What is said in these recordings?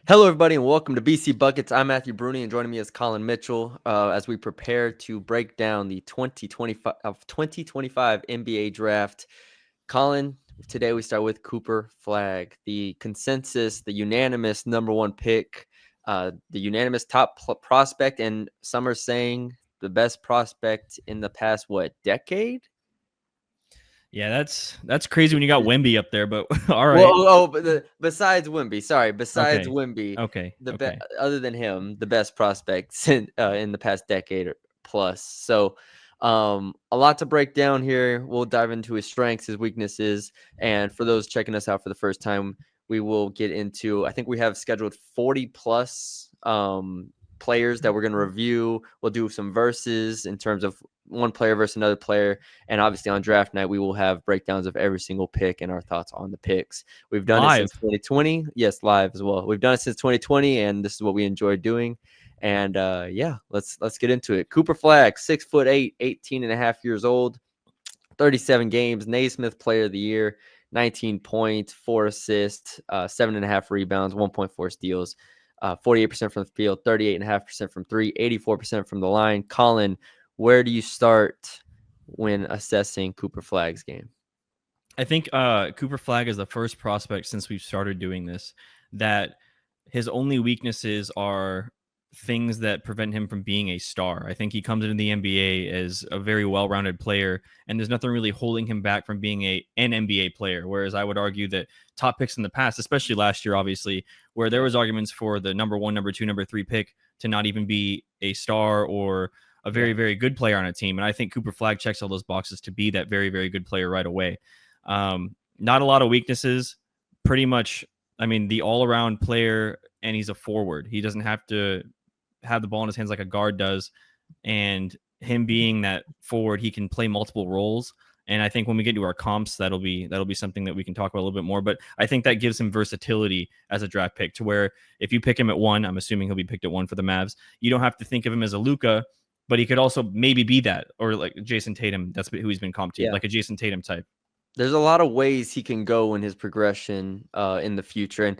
Hello, everybody, and welcome to BC Buckets. I'm Matthew Brune, and joining me is Colin Mitchell as we prepare to break down the 2025 NBA draft. Colin, today we start with Cooper Flagg, the consensus, the unanimous number one pick, the unanimous top prospect, and some are saying the best prospect in the past, decade? Yeah, that's crazy when you got Wemby up there, but all right. Well, but besides Wemby, besides Okay. Wemby, Okay. Okay. other than him, the best prospects in the past decade or plus. So, a lot to break down here. We'll dive into his strengths, his weaknesses, and for those checking us out for the first time, we will get into. I think we have scheduled 40 plus players that we're going to review. We'll do some verses in terms of one player versus another player. And obviously on draft night, we will have breakdowns of every single pick and our thoughts on the picks. We've done it since 2020. Yes, live as well. We've done it since 2020, and this is what we enjoy doing. And let's get into it. Cooper Flagg, 6'8", 18 and a half years old, 37 games, Naismith Player of the Year, 19 points, 4 assists, 7.5 rebounds, 1.4 steals, 48% from the field, 38.5% from three, 84% from the line. Colin, where do you start when assessing Cooper Flagg's game? I think Cooper Flagg is the first prospect since we've started doing this that his only weaknesses are things that prevent him from being a star. I think he comes into the NBA as a very well-rounded player, and there's nothing really holding him back from being an NBA player. Whereas I would argue that top picks in the past, especially last year, obviously, where there was arguments for the number 1, number 2, number 3 pick to not even be a star or a very, very good player on a team. And I think Cooper Flagg checks all those boxes to be that very, very good player right away. Not a lot of weaknesses, pretty much. I mean, the all-around player, and he's a forward. He doesn't have to have the ball in his hands like a guard does. And him being that forward, he can play multiple roles. And I think when we get to our comps, that'll be something that we can talk about a little bit more. But I think that gives him versatility as a draft pick, to where if you pick him at 1, I'm assuming he'll be picked at 1 for the Mavs. You don't have to think of him as a Luka, but he could also maybe be that, or like Jason Tatum. That's who he's been comped to, like a Jason Tatum type. There's a lot of ways he can go in his progression in the future. And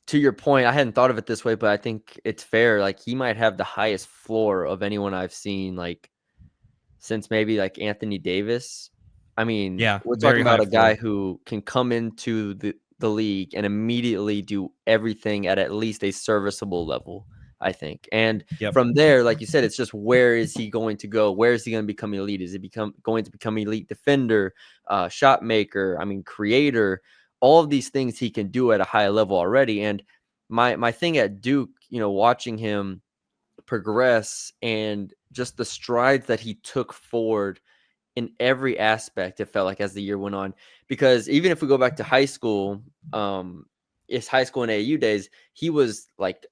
to your point, I hadn't thought of it this way, but I think it's fair. Like, he might have the highest floor of anyone I've seen, like, since maybe like Anthony Davis. I mean, we're talking about a guy who can come into the league and immediately do everything at least a serviceable level, I think. And from there, like you said, it's just, where is he going to go? Where is he going to become elite? Is he going to become elite defender, shot maker? I mean, creator. All of these things he can do at a high level already. And my thing at Duke, watching him progress and just the strides that he took forward in every aspect, it felt like, as the year went on. Because even if we go back to high school, his high school and AAU days, he was like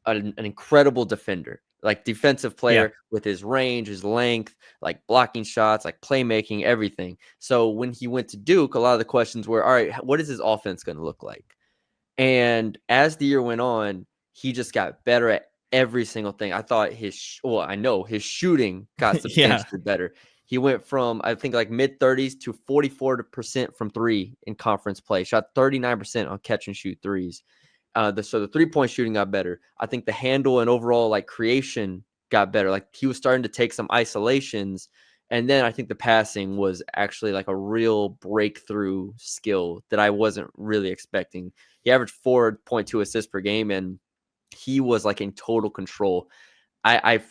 an incredible defender, like defensive player with his range, his length, like blocking shots, like playmaking, everything. So when he went to Duke, a lot of the questions were, all right, what is his offense going to look like? And as the year went on, he just got better at every single thing. I thought his shooting got substantially better. He went from, I think, like mid-30s to 44% from three in conference play. Shot 39% on catch and shoot threes. So the three-point shooting got better. I think the handle and overall like creation got better. Like, he was starting to take some isolations. And then I think the passing was actually like a real breakthrough skill that I wasn't really expecting. He averaged 4.2 assists per game, and he was like in total control. I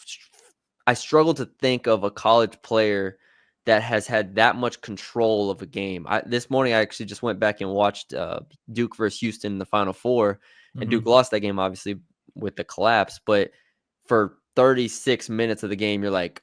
struggle to think of a college player that has had that much control of a game. This morning, I actually just went back and watched Duke versus Houston in the Final Four, and Duke lost that game, obviously, with the collapse. But for 36 minutes of the game, you're like,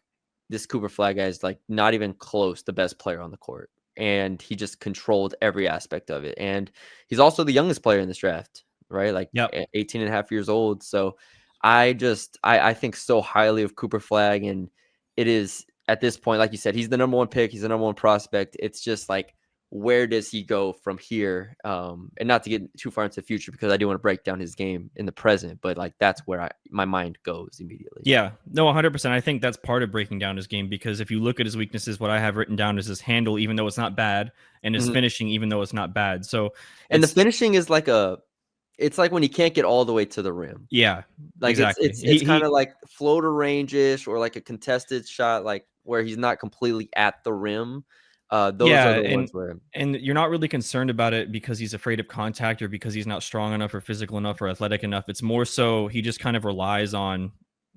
this Cooper Flagg guy is like not even close the best player on the court. And he just controlled every aspect of it. And he's also the youngest player in this draft, right? Like 18 and a half years old. So I think so highly of Cooper Flagg. And it is, at this point, like you said, he's the number one pick. He's the number one prospect. It's just like, where does he go from here? And not to get too far into the future, because I do want to break down his game in the present, but like, that's where my mind goes immediately. Yeah, no, 100%. I think that's part of breaking down his game, because if you look at his weaknesses, what I have written down is his handle, even though it's not bad, and his finishing, even though it's not bad. So, and the finishing is like It's like when he can't get all the way to the rim. Yeah, Like exactly. it's kind of like floater range-ish or like a contested shot, like where he's not completely at the rim. Those are Yeah, the ones where and you're not really concerned about it because he's afraid of contact or because he's not strong enough or physical enough or athletic enough. It's more so he just kind of relies on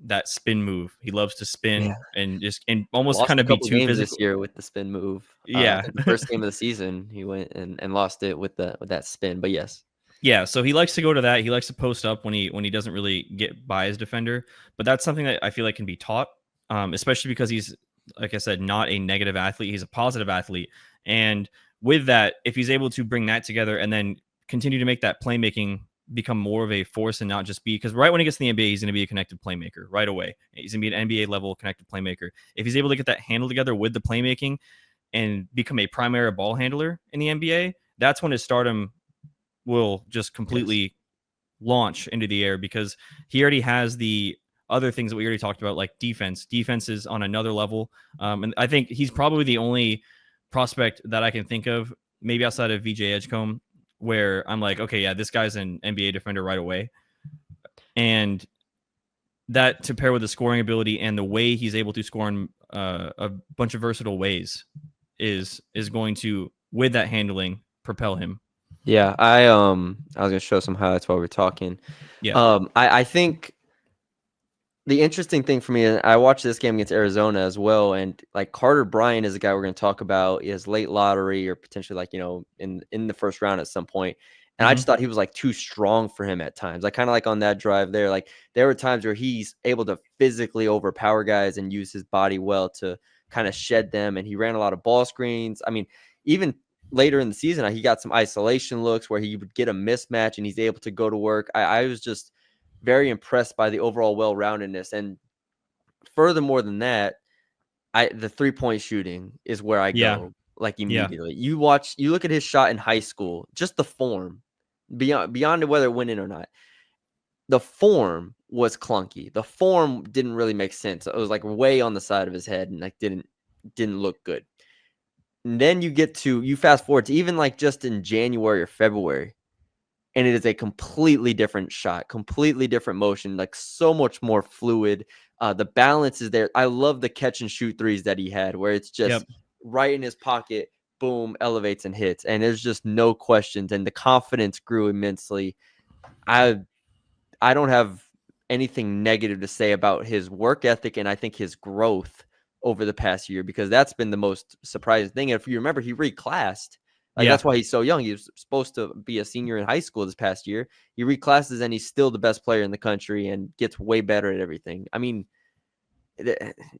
that spin move. He loves to yeah, spin and just and almost lost kind a of be couple too games this physical. year with the spin move. I Yeah. think the first game of the season he went and lost it with that spin. But yes, Yeah, so he likes to go to that. He likes to post up when he doesn't really get by his defender, but that's something that I feel like can be taught, especially because he's, like I said, not a negative athlete. He's a positive athlete, and with that, if he's able to bring that together and then continue to make that playmaking become more of a force and not just be, because right when he gets to the NBA, he's going to be a connected playmaker right away. He's going to be an NBA level connected playmaker. If he's able to get that handle together with the playmaking and become a primary ball handler in the NBA, that's when his stardom will just yes, completely launch into the air because he already has the other things that we already talked about, like defense. Defense is on another level. And I think he's probably the only prospect that I can think of, maybe outside of VJ Edgecombe, where I'm like, okay, yeah, this guy's an NBA defender right away. And that to pair with the scoring ability and the way he's able to score in a bunch of versatile ways is going to, with that handling, propel him. yeah. I was gonna show some highlights while we're talking. Yeah. I think the interesting thing for me, and I watched this game against Arizona as well, and like Carter Bryant is a guy we're going to talk about, is late lottery or potentially like in the first round at some point. And I Mm-hmm. just thought he was like too strong for him at times. Like kind of like on that drive there, like there were times where he's able to physically overpower guys and use his body well to kind of shed them. And he ran a lot of ball screens. I mean, even later in the season, he got some isolation looks where he would get a mismatch and he's able to go to work. I was just very impressed by the overall well-roundedness. And furthermore than that, the 3-point shooting is where I Yeah. go like Yeah. immediately. You look at his shot in high school, just the form, beyond whether it went in or not. The form was clunky. The form didn't really make sense. It was like way on the side of his head and like didn't look good. And then you fast forward to even like just in January or February, and it is a completely different shot, completely different motion, like so much more fluid. The balance is there. I love the catch and shoot threes that he had, where it's just Yep. right in his pocket, boom, elevates and hits, and there's just no questions. And the confidence grew immensely. I I don't have anything negative to say about his work ethic, and I think his growth over the past year, because that's been the most surprising thing. And if you remember, he reclassed. Like Yeah. that's why he's so young. He was supposed to be a senior in high school this past year. He reclasses and he's still the best player in the country and gets way better at everything. I mean,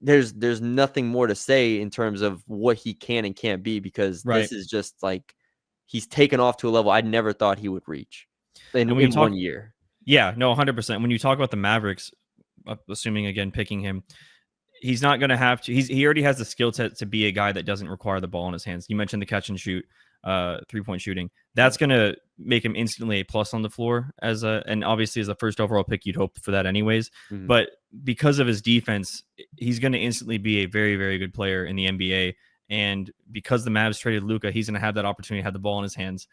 there's nothing more to say in terms of what he can and can't be, because Right. this is just like he's taken off to a level I never thought he would reach And when you in talk, 1 year. yeah, no, 100%. When you talk about the Mavericks, assuming again picking him, he's not going to have to. He already has the skill set to be a guy that doesn't require the ball in his hands. You mentioned the catch and shoot, 3-point shooting. That's Yes. going to make him instantly a plus on the floor and obviously as a first overall pick, you'd hope for that anyways. Mhm. But because of his defense, he's going to instantly be a very, very good player in the NBA. And because the Mavs traded Luka, he's going to have that opportunity to have the ball in his hands,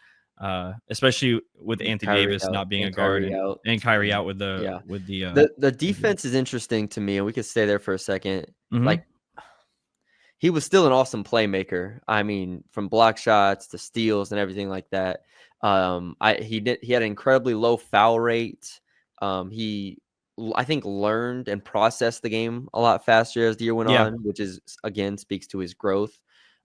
especially with With Anthony Kyrie Davis out not being a and guard Kyrie out. and Kyrie Mhm. out with the Yeah. with the The with the defense is interesting to me, and we could stay there for a second. mm-hmm. Like, he was still an awesome playmaker. I mean, from block shots to steals and everything like that. He had an incredibly low foul rate. He I think learned and processed the game a lot faster as the year went Yeah. on, which is again speaks to his growth.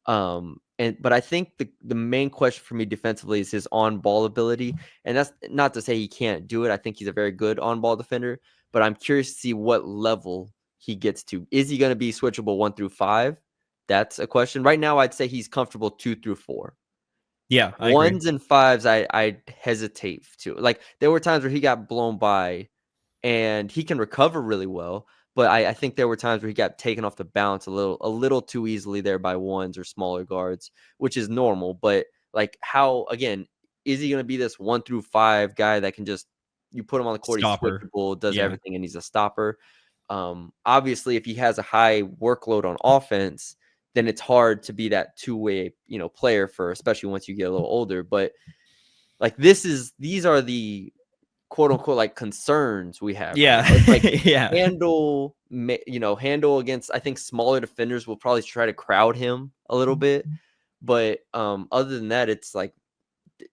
But I think the main question for me defensively is his on ball ability, and that's not to say he can't do it. I think he's a very good on ball defender, but I'm curious to see what level he gets to. Is he going to be switchable 1 through 5? That's a question. Right now, I'd say he's comfortable 2 through 4. Yeah, I agree. Ones and fives, I hesitate to. Like there were times where he got blown by, and he can recover really well. But I think there were times where he got taken off the balance a little too easily there by ones or smaller guards, which is normal. But like how again, is he going to be this 1 through 5 guy that can just you put him on the court, he's Stopper. switchable, does Yeah. everything, and he's a stopper. Obviously, if he has a high workload on offense, then it's hard to be that two-way, player for especially once you get a little older. But like these are the quote unquote like concerns we have right Yeah. now. It's like Yeah. handle against I think smaller defenders will probably try to crowd him a little bit, but other than that, it's like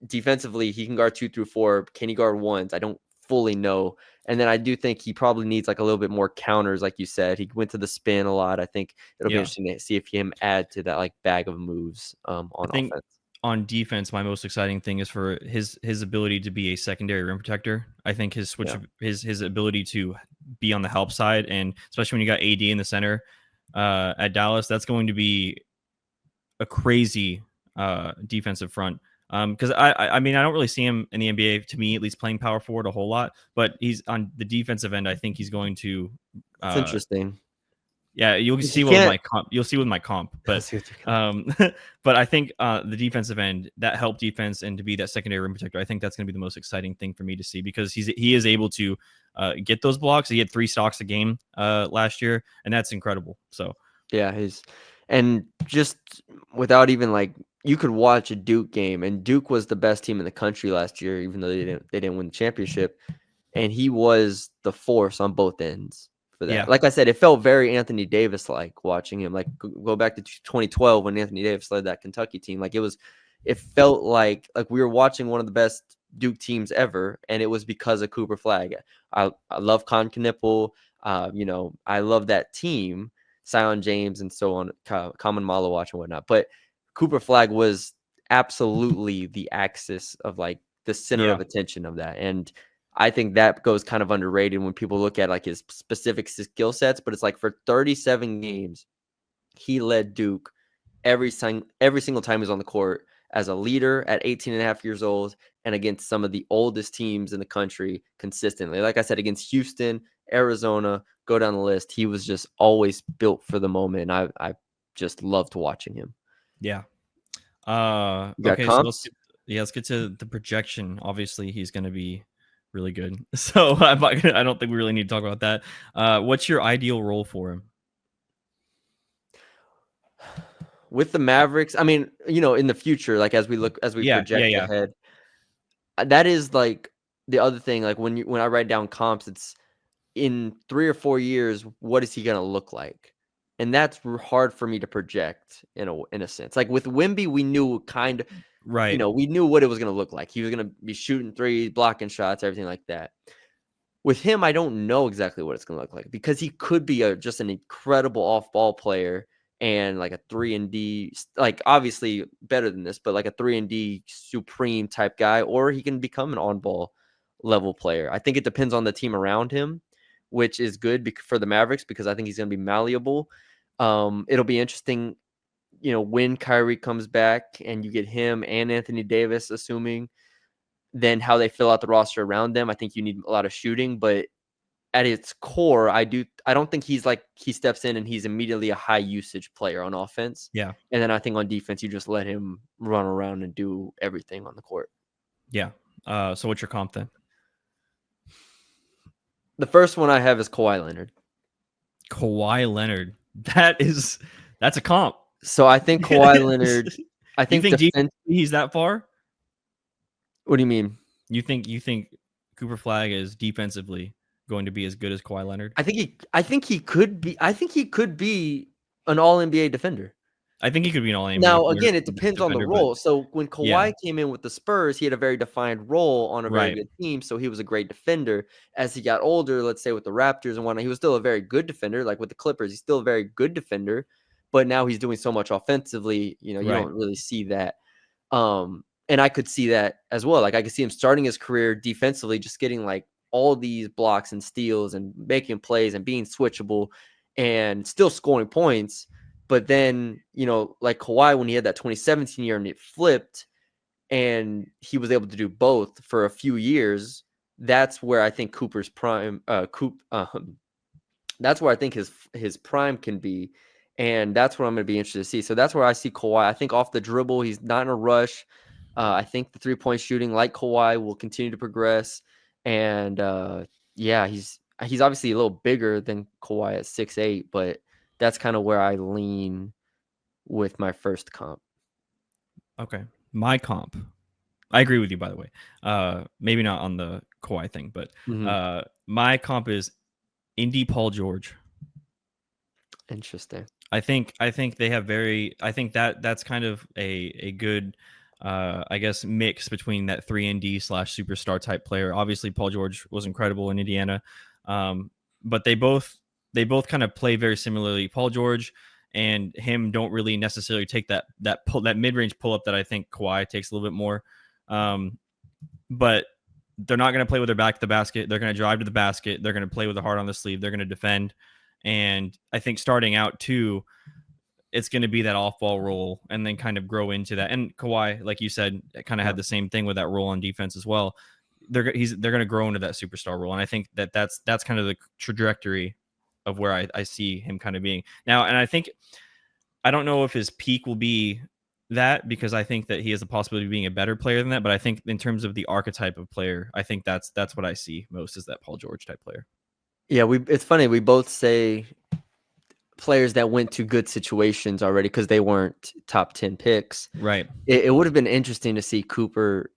defensively he can guard 2 through 4. Can he guard ones? I don't fully know. And then I do think he probably needs like a little bit more counters, like you said. He went to the spin a lot. I think it'll be Yeah. interesting to see if him add to that like bag of moves on I think offense. on defense, my most exciting thing is for his ability to be a secondary rim protector. I think his switch Yeah. his ability to be on the help side, and especially when you got AD in the center at Dallas, that's going to be a crazy defensive front. Because I mean I don't really see him in the NBA, to me at least, playing power forward a whole lot, but he's on the defensive end. I think he's going to It's uh, interesting. yeah, you'll If you see what with can't my comp. You'll see with my comp, I but see what you're um, but I think the defensive end, that help defense, and to be that secondary rim protector, I think that's going to be the most exciting thing for me to see, because he is able to get those blocks. He had 3 stocks a game last year, and that's incredible. So Yeah, and just without even like you could watch a Duke game, and Duke was the best team in the country last year, even though they didn't win the championship. And he was the force on both ends for that. yeah, Like I said, it felt very Anthony Davis like watching him. Like go back to 2012 when Anthony Davis led that Kentucky team. Like it felt like we were watching one of the best Duke teams ever, and it was because of Cooper Flagg. I love Con Knipple. I love that team, Sion James and so on, Common Malawach and whatnot. But Cooper Flagg was absolutely the axis of like the center yeah, of attention of that. And I think that goes kind of underrated when people look at like his specific skill sets, but it's like for 37 games, he led Duke every single time he was on the court as a leader at 18 and a half years old and against some of the oldest teams in the country consistently. Like I said, against Houston, Arizona, go down the list. He was just always built for the moment. I just loved watching him. yeah. You got Okay, so comps? let's get to the projection. Obviously, he's going to be really good. So I don't think we really need to talk about that. What's your ideal role for him? With the Mavericks, I mean, in the future, like as we Yeah, yeah, project yeah. ahead, that is like the other thing. Like when I write down comps, it's in 3 or 4 years, what is he gonna look like? And that's hard for me to project in a sense. Like with Wimby, we knew Right. we knew what it was gonna look like. He was gonna be shooting threes, blocking shots, everything like that. With him, I don't know exactly what it's gonna look like because he could be just an incredible off-ball player and like a 3-and-D, like obviously better than this, but like a 3-and-D supreme type guy, or he can become an on-ball level player. I think it depends on the team around him, which is good for the Mavericks because I think he's gonna be malleable. It'll be interesting, when Kyrie comes back and you get him and Anthony Davis, assuming then how they fill out the roster around them. I think you need a lot of shooting, but at its core, I don't think he's like he steps in and he's immediately a high usage player on offense. Yeah. And then I think on defense, you just let him run around and do everything on the court. Yeah. So what's your comp then? The first one I have is Kawhi Leonard. Kawhi Leonard. That's a comp. So I think Kawhi Leonard, I You think think defense. he's that far? What do you mean? You think Cooper Flagg is defensively going to be as good as Kawhi Leonard? I think he could be. I think he could be an All NBA defender. I think he could be an All NBA Now, player, again, it depends on the defender, but role. So when yeah, Kawhi came in with the Spurs, he had a very defined role on a very right. good team. So he was a great defender. As he got older, let's say with the Raptors and whatnot, he was still a very good defender. Like with the Clippers, he's still a very good defender. But now he's doing so much offensively, you Right. don't really see that. And I could see that as well. Like I could see him starting his career defensively, just getting like all these blocks and steals and making plays and being switchable and still scoring points. But then, like Kawhi, when he had that 2017 year and it flipped and he was able to do both for a few years, that's where I think Cooper's prime, that's where I think his prime can be. And that's what I'm going to be interested to see. So that's where I see Kawhi. I think off the dribble, he's not in a rush. I think the 3-point shooting, like Kawhi, will continue to progress. And yeah, he's obviously a little bigger than Kawhi at 6'8", but that's kind of where I lean with my first comp. Okay. My comp. I agree with you, by the way. Maybe not on the Kawhi thing, but Mhm. my comp is Indy Paul George. Interesting. I think they have I think that's kind of a good I guess mix between that 3 and D slash superstar type player. Obviously, Paul George was incredible in Indiana, but they both kind of play very similarly. Paul George and him don't really necessarily take that mid range pull up that I think Kawhi takes a little bit more. But they're not going to play with their back to the basket. They're going to drive to the basket. They're going to play with a heart on the sleeve. They're going to defend. And I think starting out too, it's going to be that off ball role and then kind of grow into that. And Kawhi, like you said, kind of Yeah. had the same thing with that role on defense as well. They're going to grow into that superstar role. And I think that's kind of the trajectory of where I see him kind of being now. And I think, I don't know if his peak will be that, because I think that he has a possibility of being a better player than that. But I think in terms of the archetype of player, I think that's what I see most, is that Paul George type player. Yeah, it's funny. We both say players that went to good situations already because they weren't top 10 picks. Right. It would have been interesting to see Cooper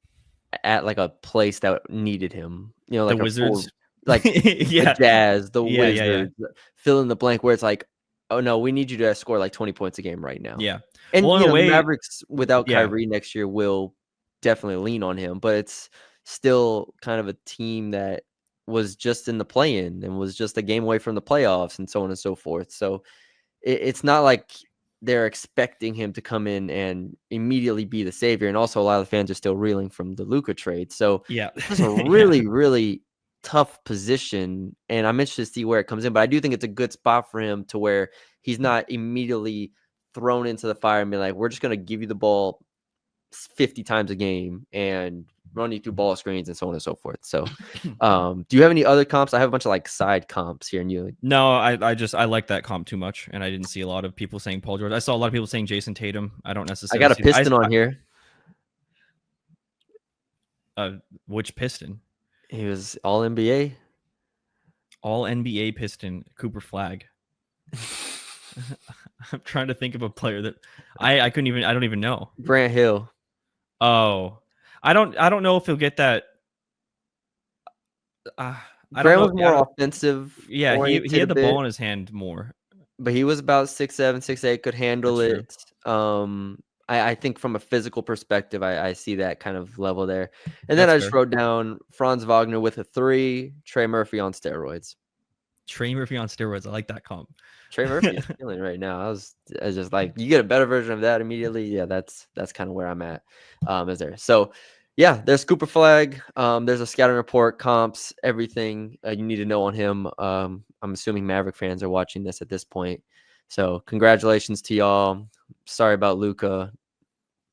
at like a place that needed him, The like a full, Wizards. like the Yeah. Jazz, the Yeah. Wizards, fill in the blank, where it's like, oh no, we need you to score like 20 points a game right now. Yeah. And Well, in a the way, Mavericks without yeah. Kyrie next year will definitely lean on him, but it's still kind of a team that was just in the play-in and was just a game away from the playoffs and so on and so forth. So it's not like they're expecting him to come in and immediately be the savior. And also, a lot of the fans are still reeling from the Luka trade. So Yeah. it's just a Yeah. really, really tough position. And I'm interested to see where it comes in. But I do think it's a good spot for him to where he's not immediately thrown into the fire and be like, we're just going to give you the ball 50 times a game and run you through ball screens and so on and so forth. So do you have any other comps? I have a bunch of like side comps here, and you No, I like that comp too much, and I didn't see a lot of people saying Paul George. I saw a lot of people saying Jason Tatum. I don't I necessarily got a see that. Piston on here. Which Piston? He was all NBA. All NBA Piston, Cooper Flagg. I'm trying to think of a player that I couldn't even, I don't even know. Grant Hill. Oh, I don't know if he'll get that. I don't Grant know. was more offensive Yeah, he oriented a had the ball bit, in his hand more. but he was about 6'7", 6'8", could handle That's true. it. I think from a physical perspective, I see that kind of level there. And then That's I just fair. wrote down Franz Wagner with a 3, Trey Murphy on steroids. Trey Murphy on steroids. I like that comp. Trey Murphy is killing right now. I was just like, you get a better version of that immediately. Yeah, that's kind of where I'm at. Is there? So, yeah, there's Cooper Flagg. There's a scouting report, comps, everything you need to know on him. I'm assuming Maverick fans are watching this at this point. So, congratulations to y'all. Sorry about Luka,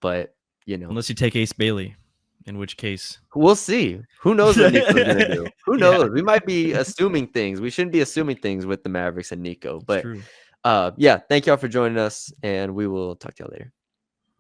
but Unless you take Ace Bailey, in which case we'll see. Who knows what Nico's gonna do? Who Yeah. knows? We might be assuming things. We shouldn't be assuming things with the Mavericks and Nico. It's But true. yeah, thank y'all for joining us, and we will talk to y'all later.